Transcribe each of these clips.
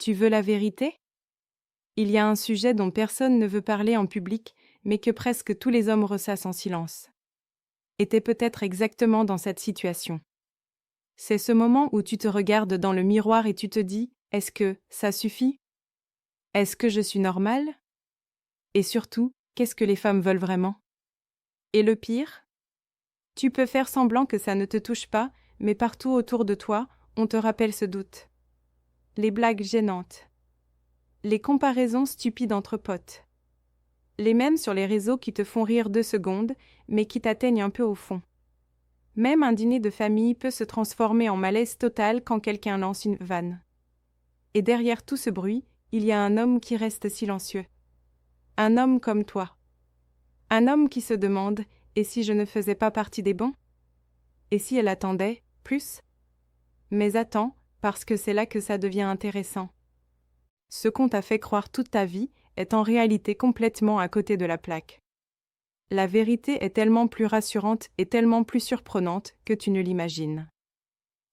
Tu veux la vérité? Il y a un sujet dont personne ne veut parler en public, mais que presque tous les hommes ressassent en silence. Et t'es peut-être exactement dans cette situation. C'est ce moment où tu te regardes dans le miroir et tu te dis « Est-ce que ça suffit? Est-ce que je suis normale? Et surtout, qu'est-ce que les femmes veulent vraiment? » Et le pire? Tu peux faire semblant que ça ne te touche pas, mais partout autour de toi, on te rappelle ce doute. Les blagues gênantes. Les comparaisons stupides entre potes. Les mèmes sur les réseaux qui te font rire 2 secondes, mais qui t'atteignent un peu au fond. Même un dîner de famille peut se transformer en malaise total quand quelqu'un lance une vanne. Et derrière tout ce bruit, il y a un homme qui reste silencieux. Un homme comme toi. Un homme qui se demande « Et si je ne faisais pas partie des bons? Et si elle attendait plus ?» Mais attends, parce que c'est là que ça devient intéressant. Ce qu'on t'a fait croire toute ta vie est en réalité complètement à côté de la plaque. La vérité est tellement plus rassurante et tellement plus surprenante que tu ne l'imagines.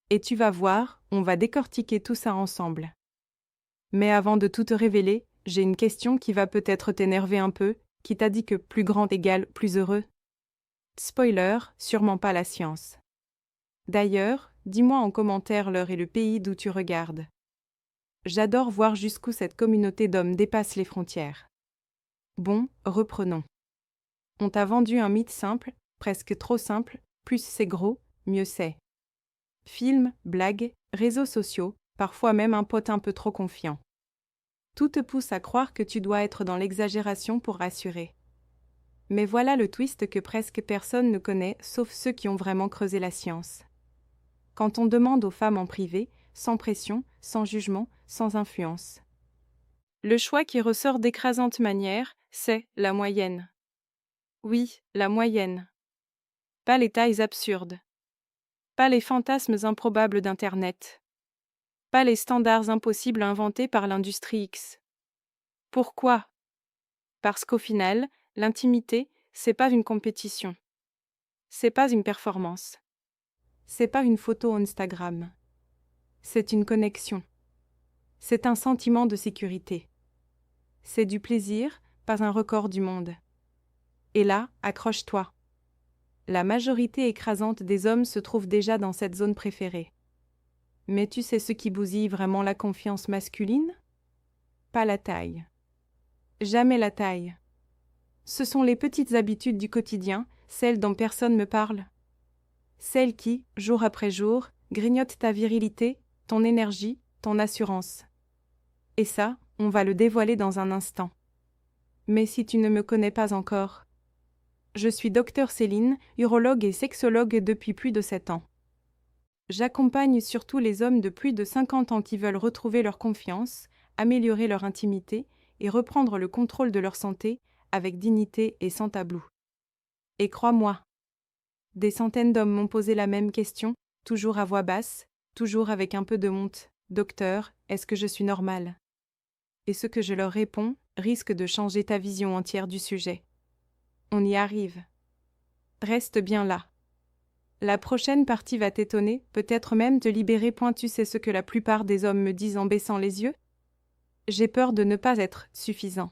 Et tu vas voir, on va décortiquer tout ça ensemble. Mais avant de tout te révéler, j'ai une question qui va peut-être t'énerver un peu, qui t'a dit que plus grand égale plus heureux? Spoiler, sûrement pas la science. D'ailleurs, dis-moi en commentaire l'heure et le pays d'où tu regardes. J'adore voir jusqu'où cette communauté d'hommes dépasse les frontières. Bon, reprenons. On t'a vendu un mythe simple, presque trop simple, plus c'est gros, mieux c'est. Films, blagues, réseaux sociaux, parfois même un pote un peu trop confiant. Tout te pousse à croire que tu dois être dans l'exagération pour rassurer. Mais voilà le twist que presque personne ne connaît, sauf ceux qui ont vraiment creusé la science. Quand on demande aux femmes en privé, sans pression, sans jugement, sans influence. Le choix qui ressort d'écrasante manière, c'est la moyenne. Oui, la moyenne. Pas les tailles absurdes. Pas les fantasmes improbables d'Internet. Pas les standards impossibles inventés par l'industrie X. Pourquoi? Parce qu'au final, l'intimité, c'est pas une compétition. C'est pas une performance. C'est pas une photo Instagram. C'est une connexion. C'est un sentiment de sécurité. C'est du plaisir, pas un record du monde. Et là, accroche-toi. La majorité écrasante des hommes se trouve déjà dans cette zone préférée. Mais tu sais ce qui bousille vraiment la confiance masculine? Pas la taille. Jamais la taille. Ce sont les petites habitudes du quotidien, celles dont personne me parle. Celles qui, jour après jour, grignotent ta virilité, ton énergie, ton assurance. Et ça, on va le dévoiler dans un instant. Mais si tu ne me connais pas encore, je suis Dr Céline, urologue et sexologue depuis plus de 7 ans. J'accompagne surtout les hommes de plus de 50 ans qui veulent retrouver leur confiance, améliorer leur intimité et reprendre le contrôle de leur santé avec dignité et sans tabou. Et crois-moi, des centaines d'hommes m'ont posé la même question, toujours à voix basse, toujours avec un peu de honte. « Docteur, est-ce que je suis normale ?» Et ce que je leur réponds risque de changer ta vision entière du sujet. On y arrive. Reste bien là. La prochaine partie va t'étonner, peut-être même te libérer. Tu sais ce que la plupart des hommes me disent en baissant les yeux? J'ai peur de ne pas être suffisant.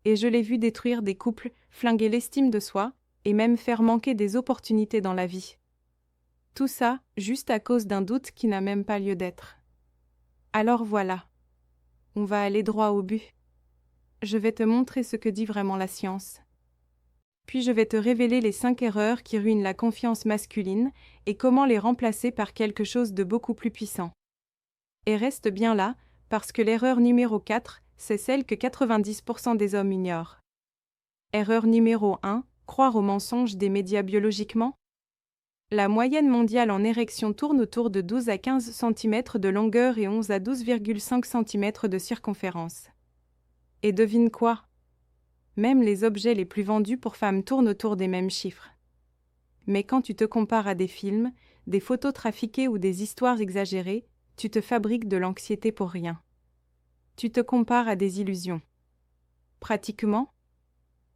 Et je l'ai vu détruire des couples, flinguer l'estime de soi, et même faire manquer des opportunités dans la vie. Tout ça, juste à cause d'un doute qui n'a même pas lieu d'être. Alors voilà. On va aller droit au but. Je vais te montrer ce que dit vraiment la science. Puis je vais te révéler les 5 erreurs qui ruinent la confiance masculine et comment les remplacer par quelque chose de beaucoup plus puissant. Et reste bien là, parce que l'erreur numéro 4, c'est celle que 90% des hommes ignorent. Erreur numéro 1, croire aux mensonges des médias biologiquement. La moyenne mondiale en érection tourne autour de 12 à 15 cm de longueur et 11 à 12,5 cm de circonférence. Et devine quoi? Même les objets les plus vendus pour femmes tournent autour des mêmes chiffres. Mais quand tu te compares à des films, des photos trafiquées ou des histoires exagérées, tu te fabriques de l'anxiété pour rien. Tu te compares à des illusions. Pratiquement,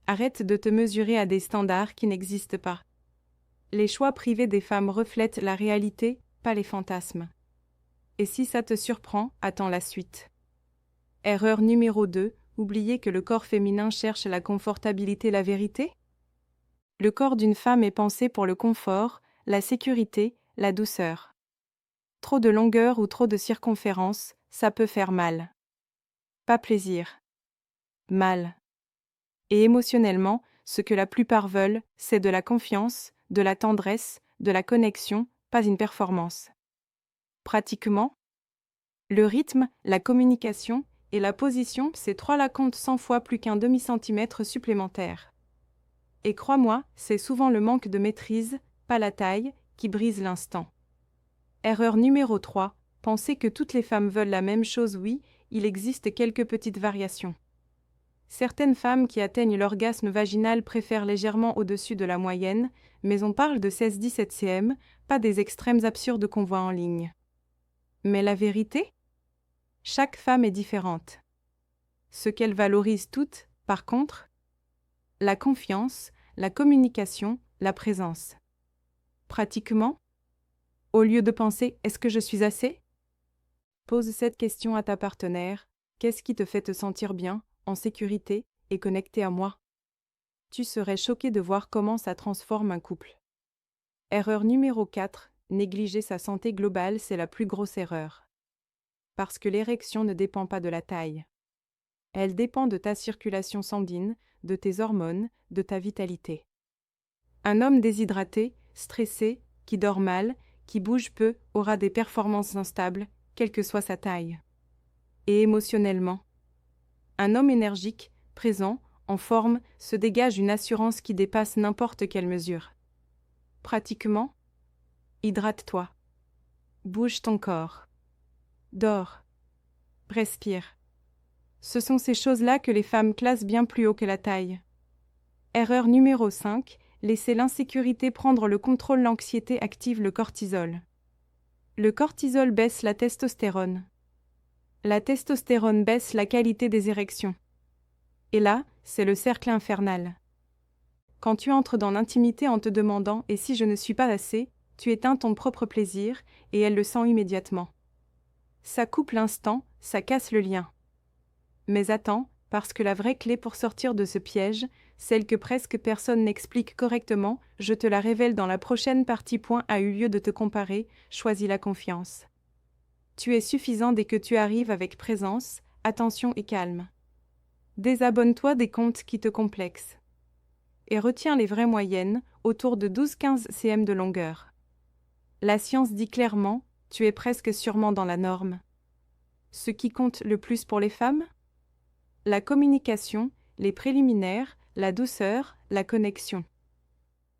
arrête de te mesurer à des standards qui n'existent pas. Les choix privés des femmes reflètent la réalité, pas les fantasmes. Et si ça te surprend, attends la suite. Erreur numéro 2, oublier que le corps féminin cherche la confortabilité, la vérité? Le corps d'une femme est pensé pour le confort, la sécurité, la douceur. Trop de longueur ou trop de circonférence, ça peut faire mal. Pas plaisir. Mal. Et émotionnellement, ce que la plupart veulent, c'est de la confiance, de la tendresse, de la connexion, pas une performance. Pratiquement, le rythme, la communication et la position, ces trois-là comptent 100 fois plus qu'un demi-centimètre supplémentaire. Et crois-moi, c'est souvent le manque de maîtrise, pas la taille, qui brise l'instant. Erreur numéro 3, penser que toutes les femmes veulent la même chose. Oui, il existe quelques petites variations. Certaines femmes qui atteignent l'orgasme vaginal préfèrent légèrement au-dessus de la moyenne, mais on parle de 16-17 cm, pas des extrêmes absurdes qu'on voit en ligne. Mais la vérité? Chaque femme est différente. Ce qu'elles valorisent toutes, par contre, la confiance, la communication, la présence. Pratiquement, au lieu de penser « est-ce que je suis assez ?», pose cette question à ta partenaire « qu'est-ce qui te fait te sentir bien, en sécurité et connecté à moi ?» Tu serais choqué de voir comment ça transforme un couple. Erreur numéro 4, négliger sa santé globale, c'est la plus grosse erreur. Parce que l'érection ne dépend pas de la taille. Elle dépend de ta circulation sanguine, de tes hormones, de ta vitalité. Un homme déshydraté, stressé, qui dort mal, qui bouge peu, aura des performances instables, quelle que soit sa taille. Et émotionnellement, un homme énergique, présent, en forme, se dégage une assurance qui dépasse n'importe quelle mesure. Pratiquement, hydrate-toi. Bouge ton corps. Dors. Respire. Ce sont ces choses-là que les femmes classent bien plus haut que la taille. Erreur numéro 5, laisser l'insécurité prendre le contrôle. L'anxiété active le cortisol. Le cortisol baisse la testostérone. La testostérone baisse la qualité des érections. Et là, c'est le cercle infernal. Quand tu entres dans l'intimité en te demandant « et si je ne suis pas assez ?», tu éteins ton propre plaisir et elle le sent immédiatement. Ça coupe l'instant, ça casse le lien. Mais attends, parce que la vraie clé pour sortir de ce piège, celle que presque personne n'explique correctement, je te la révèle dans la prochaine partie. A eu lieu de te comparer, choisis la confiance. Tu es suffisant dès que tu arrives avec présence, attention et calme. Désabonne-toi des comptes qui te complexent. Et retiens les vraies moyennes, autour de 12-15 cm de longueur. La science dit clairement, tu es presque sûrement dans la norme. Ce qui compte le plus pour les femmes ? La communication, les préliminaires, la douceur, la connexion.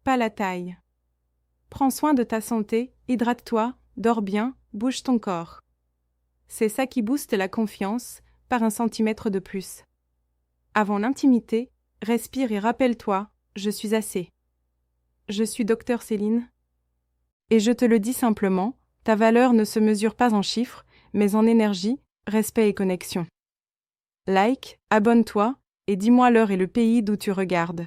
Pas la taille. Prends soin de ta santé, hydrate-toi, dors bien, bouge ton corps. C'est ça qui booste la confiance, par 1 centimètre de plus. Avant l'intimité, respire et rappelle-toi, je suis assez. Je suis Dr Céline. Et je te le dis simplement, ta valeur ne se mesure pas en chiffres, mais en énergie, respect et connexion. Like, abonne-toi, et dis-moi l'heure et le pays d'où tu regardes.